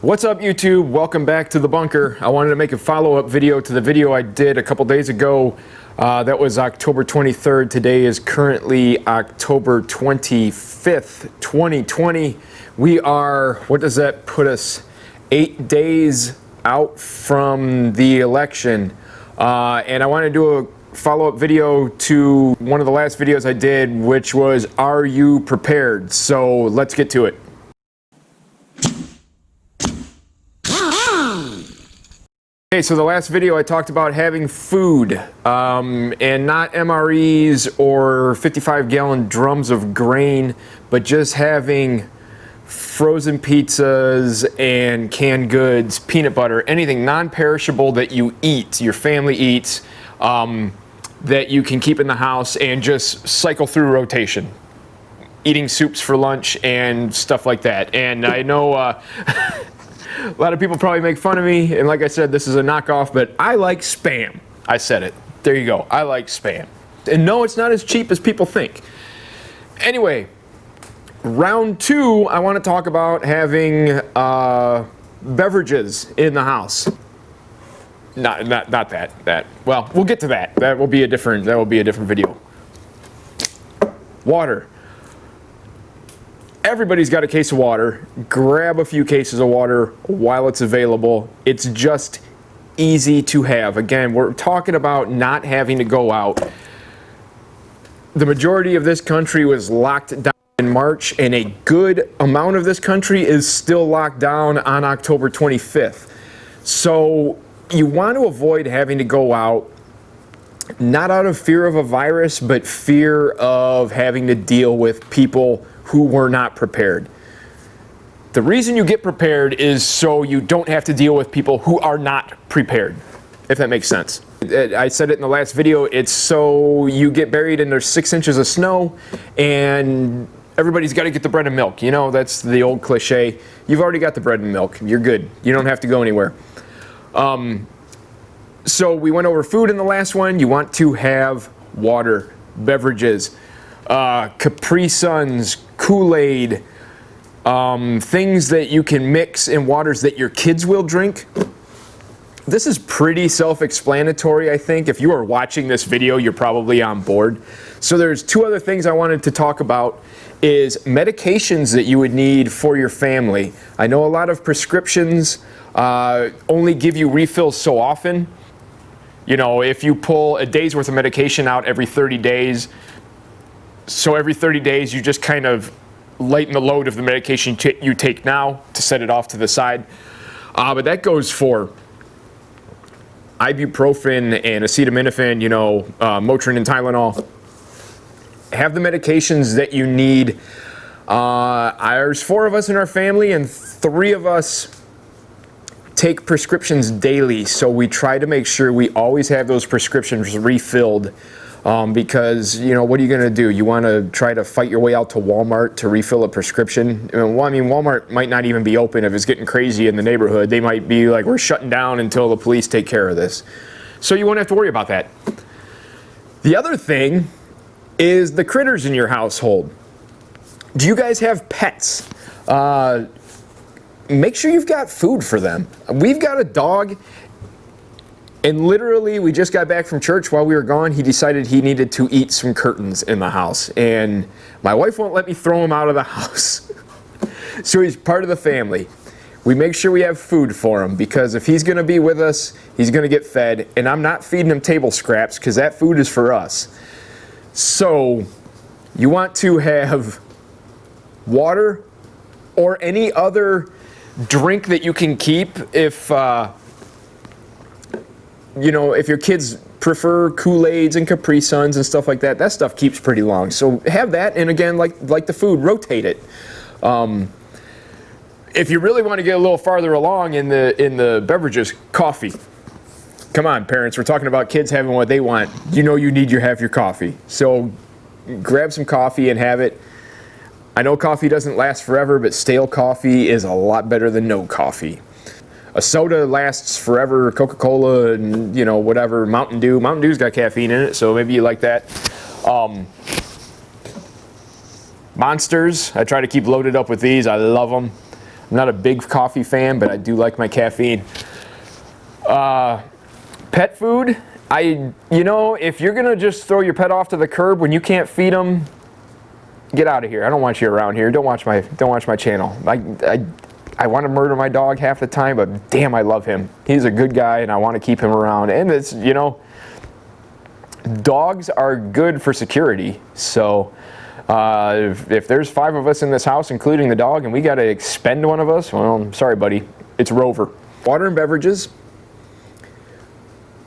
What's up YouTube? Welcome back to the bunker. I wanted to make a follow-up video to the video I did a couple days ago. That was October 23rd. Today is currently October 25th, 2020. We are, what does that put us? 8 days out from the election. And I want to do a follow-up video to one of the last videos I did, which was, are you prepared? So let's get to it. Okay, so the last video I talked about having food and not MREs or 55-gallon drums of grain, but just having frozen pizzas and canned goods, peanut butter, anything non-perishable that you eat, your family eats, that you can keep in the house and just cycle through rotation. Eating soups for lunch and stuff like that. And I know a lot of people probably make fun of me, and like I said, this is a knockoff, but I like Spam. I said it. There you go. I like Spam. And no, it's not as cheap as people think. Anyway, round two, I want to talk about having beverages in the house. Not that. Well, we'll get to that. That will be a different video. Water. Everybody's got a case of water. Grab a few cases of water while it's available. It's just easy to have. Again, we're talking about not having to go out. The majority of this country was locked down in March, and a good amount of this country is still locked down on October 25th. So you want to avoid having to go out, not out of fear of a virus, but fear of having to deal with people who were not prepared. The reason you get prepared is so you don't have to deal with people who are not prepared, if that makes sense. I said it in the last video, it's so you get buried and there's 6 inches of snow and everybody's got to get the bread and milk. You know, that's the old cliche. You've already got the bread and milk. You're good. You don't have to go anywhere. So we went over food in the last one. You want to have water, beverages, Capri Suns, Kool-Aid, things that you can mix in waters that your kids will drink. This is pretty self-explanatory, I think. If you are watching this video, you're probably on board. So there's two other things I wanted to talk about is medications that you would need for your family. I know a lot of prescriptions only give you refills so often. You know, if you pull a day's worth of medication out every 30 days, so every 30 days you just kind of lighten the load of the medication you take now to set it off to the side. But that goes for ibuprofen and acetaminophen, you know, Motrin and Tylenol. Have the medications that you need. There's 4 of us in our family and 3 of us take prescriptions daily, so we try to make sure we always have those prescriptions refilled. Because, you know, what are you going to do? You want to try to fight your way out to Walmart to refill a prescription? Well, I mean, Walmart might not even be open if it's getting crazy in the neighborhood. They might be like, we're shutting down until the police take care of this. So you won't have to worry about that. The other thing is the critters in your household. Do you guys have pets? Make sure you've got food for them. We've got a dog. And literally, we just got back from church. While we were gone, he decided he needed to eat some curtains in the house. And my wife won't let me throw him out of the house. So he's part of the family. We make sure we have food for him, because if he's going to be with us, he's going to get fed. And I'm not feeding him table scraps, because that food is for us. So you want to have water or any other drink that you can keep if... you know, if your kids prefer Kool-Aids and Capri Suns and stuff like that, that stuff keeps pretty long. So have that, and again, like the food, rotate it. If you really want to get a little farther along in the beverages, coffee. Come on, parents, we're talking about kids having what they want. You know you need to have your coffee. So grab some coffee and have it. I know coffee doesn't last forever, but stale coffee is a lot better than no coffee. A soda lasts forever, Coca-Cola and, you know, whatever, Mountain Dew. Mountain Dew's got caffeine in it, so maybe you like that. Monsters, I try to keep loaded up with these. I love them. I'm not a big coffee fan, but I do like my caffeine. Pet food, you know, if you're gonna just throw your pet off to the curb when you can't feed them, get out of here. I don't want you around here. Don't watch my channel. I want to murder my dog half the time, but damn, I love him. He's a good guy, and I want to keep him around. And it's, you know, dogs are good for security. So if there's 5 of us in this house, including the dog, and we got to expend one of us, well, I'm sorry, buddy. It's Rover. Water and beverages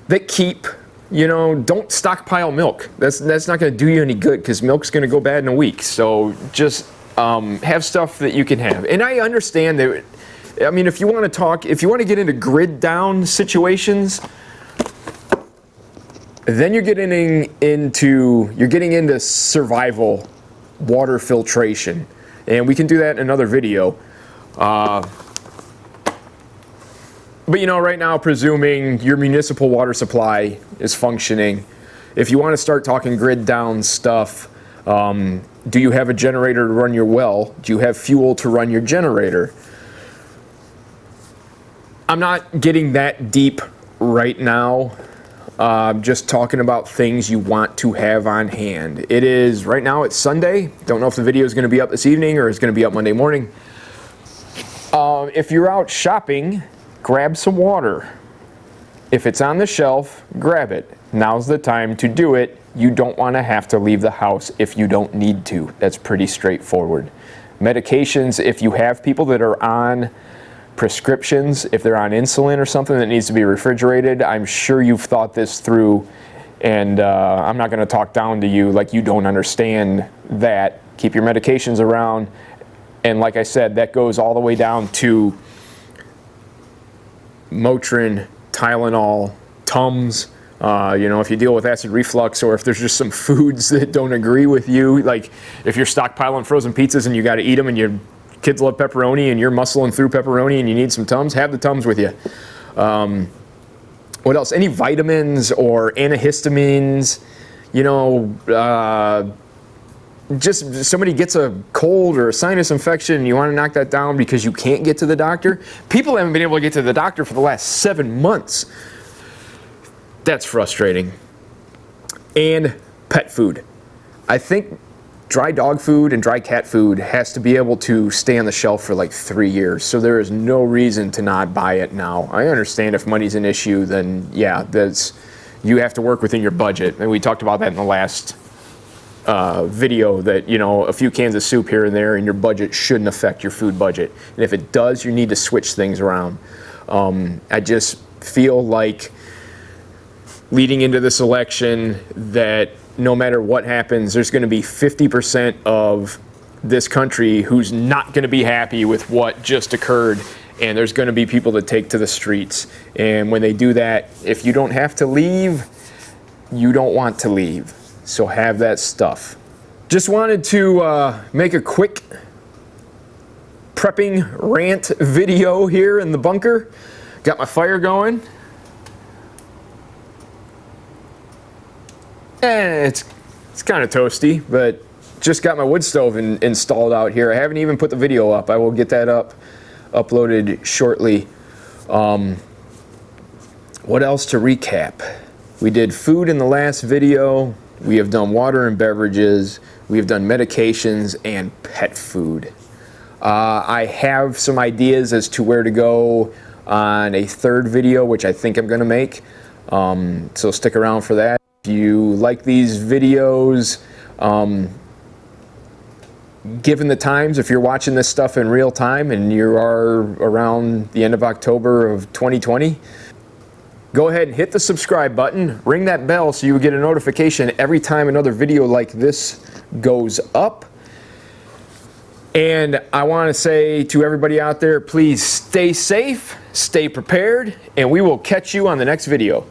that keep, you know, don't stockpile milk. That's not going to do you any good, because milk's going to go bad in a week. So just have stuff that you can have. And I understand that, I mean, if you want to get into grid down situations, then you're getting into survival water filtration. And we can do that in another video. But you know, right now, presuming your municipal water supply is functioning, if you want to start talking grid down stuff, do you have a generator to run your well? Do you have fuel to run your generator? I'm not getting that deep right now. Just talking about things you want to have on hand. It is, right now it's Sunday. Don't know if the video is going to be up this evening or it's going to be up Monday morning. If you're out shopping, grab some water. If it's on the shelf, grab it. Now's the time to do it. You don't want to have to leave the house if you don't need to. That's pretty straightforward. Medications, if you have people that are on prescriptions, if they're on insulin or something that needs to be refrigerated, I'm sure you've thought this through, and I'm not going to talk down to you like you don't understand that. Keep your medications around, and like I said, that goes all the way down to Motrin, Tylenol, Tums. You know, if you deal with acid reflux, or if there's just some foods that don't agree with you, like if you're stockpiling frozen pizzas and you got to eat them, and your kids love pepperoni and you're muscling through pepperoni and you need some Tums, have the Tums with you. What else? Any vitamins or antihistamines, you know, just somebody gets a cold or a sinus infection and you want to knock that down because you can't get to the doctor. People haven't been able to get to the doctor for the last 7 months. That's frustrating. And pet food. I think dry dog food and dry cat food has to be able to stay on the shelf for like 3 years. So there is no reason to not buy it now. I understand if money's an issue, then yeah, you have to work within your budget. And we talked about that in the last video, that, you know, a few cans of soup here and there and your budget shouldn't affect your food budget. And if it does, you need to switch things around. I just feel like leading into this election that no matter what happens, there's going to be 50% of this country who's not going to be happy with what just occurred, and there's going to be people that take to the streets. And when they do that, if you don't have to leave, you don't want to leave. So have that stuff. Just wanted to make a quick prepping rant video here in the bunker. Got my fire going. It's kind of toasty, but just got my wood stove installed out here. I haven't even put the video up. I will get that uploaded shortly. What else to recap? We did food in the last video. We have done water and beverages. We have done medications and pet food. I have some ideas as to where to go on a third video, which I think I'm going to make. So stick around for that. If you like these videos, given the times, if you're watching this stuff in real time and you are around the end of October of 2020, go ahead and hit the subscribe button, ring that bell so you get a notification every time another video like this goes up. And I want to say to everybody out there, please stay safe, stay prepared, and we will catch you on the next video.